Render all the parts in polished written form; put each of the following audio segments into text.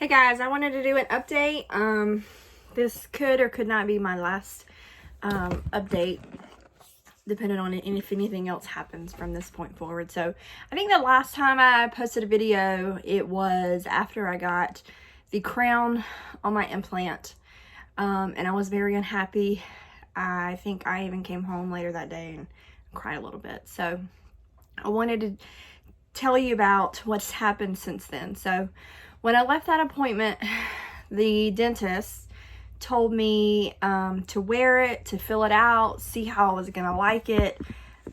Hey guys, I wanted to do an update. This could or could not be my last update, depending on if anything else happens from this point forward. So I think the last time I posted a video, it was after I got the crown on my implant, and I was very unhappy. I think I even came home later that day and cried a little bit. So I wanted to tell you about what's happened since then. So when I left that appointment, the dentist told me to wear it, to fill it out, see how I was going to like it,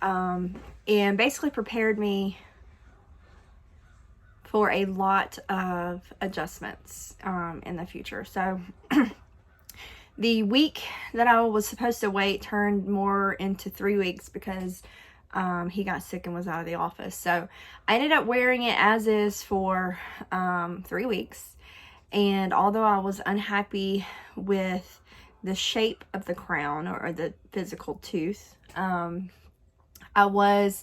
and basically prepared me for a lot of adjustments in the future. So the week that I was supposed to wait turned more into 3 weeks because he got sick and was out of the office. So I ended up wearing it as is for 3 weeks. And although I was unhappy with the shape of the crown or the physical tooth, I was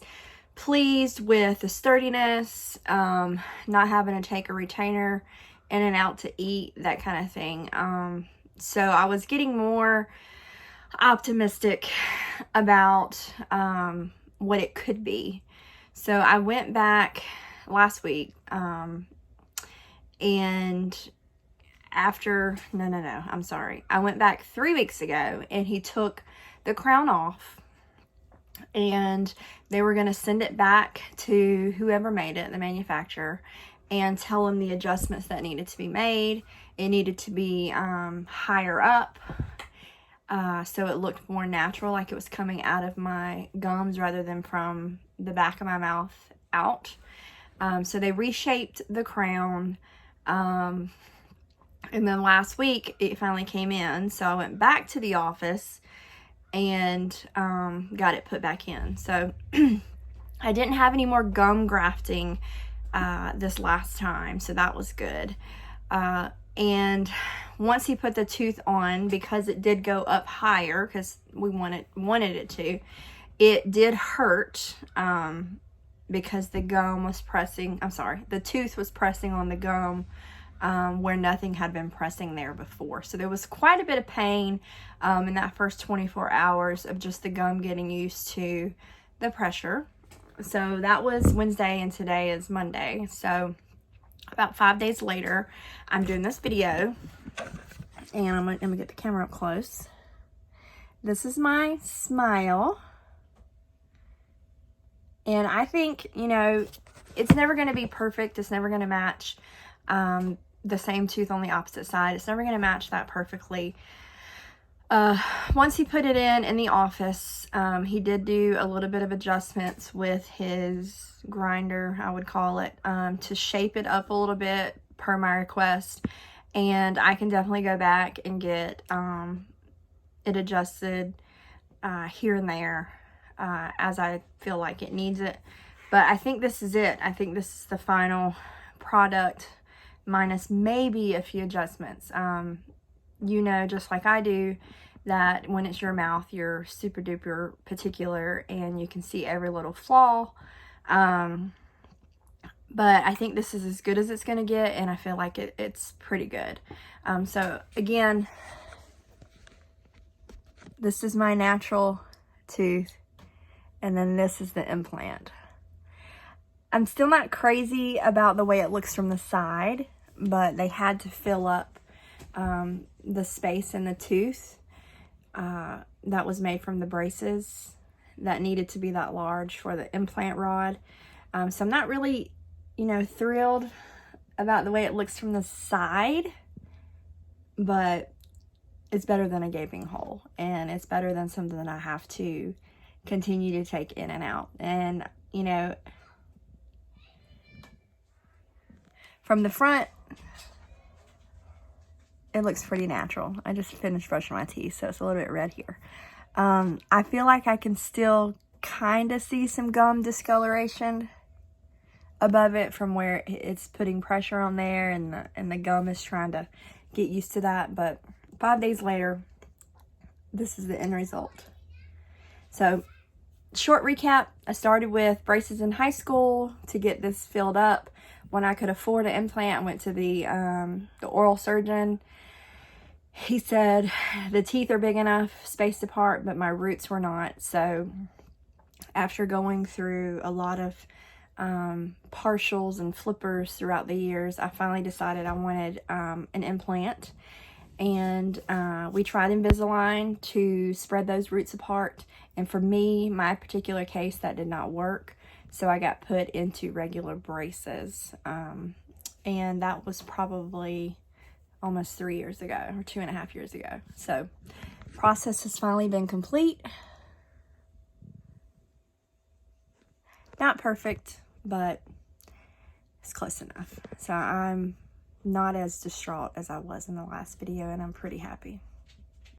pleased with the sturdiness, not having to take a retainer in and out to eat, that kind of thing. So I was getting more optimistic about what it could be. So I went back last week, and after, I'm sorry. I went back 3 weeks ago and he took the crown off and they were going to send it back to whoever made it, the manufacturer, and tell them the adjustments that needed to be made. It needed to be higher up, so it looked more natural, like it was coming out of my gums rather than from the back of my mouth out. So they reshaped the crown, and then last week it finally came in, so I went back to the office and got it put back in. So I didn't have any more gum grafting this last time, so that was good. And once he put the tooth on, because it did go up higher, because we wanted it to, it did hurt, because the gum was pressing, the tooth was pressing on the gum, where nothing had been pressing there before. So there was quite a bit of pain in that first 24 hours of just the gum getting used to the pressure. So that was Wednesday and today is Monday. So about 5 days later, I'm doing this video, and I'm gonna get the camera up close. This is my smile, and I think, you know, it's never going to be perfect. It's never going to match the same tooth on the opposite side. It's never going to match that perfectly. Once he put it in the office, he did do a little bit of adjustments with his grinder, I would call it, to shape it up a little bit per my request. And I can definitely go back and get it adjusted here and there as I feel like it needs it. But I think this is it. I think this is the final product, minus maybe a few adjustments. You know, just like I do, that when it's your mouth, you're super duper particular and you can see every little flaw. But I think this is as good as it's going to get, and I feel like it's pretty good. So again, this is my natural tooth, and then this is the implant. I'm still not crazy about the way it looks from the side, but they had to fill up the space in the tooth that was made from the braces that needed to be that large for the implant rod. So I'm not really, you know, thrilled about the way it looks from the side, but it's better than a gaping hole, and it's better than something that I have to continue to take in and out. And, you know, from the front, it looks pretty natural. I just finished brushing my teeth, so it's a little bit red here. I feel like I can still kind of see some gum discoloration above it from where it's putting pressure on there, and the gum is trying to get used to that. But 5 days later, this is the end result. So short recap, I started with braces in high school to get this filled up. when I could afford an implant, I went to the oral surgeon. He said the teeth are big enough, spaced apart, but my roots were not. So after going through a lot of partials and flippers throughout the years, I finally decided I wanted an implant. And we tried Invisalign to spread those roots apart. And for me, my particular case, that did not work. So I got put into regular braces. And that was probably almost 3 years ago, or 2.5 years ago. So process has finally been complete. Not perfect, but it's close enough. So I'm not as distraught as I was in the last video, and I'm pretty happy.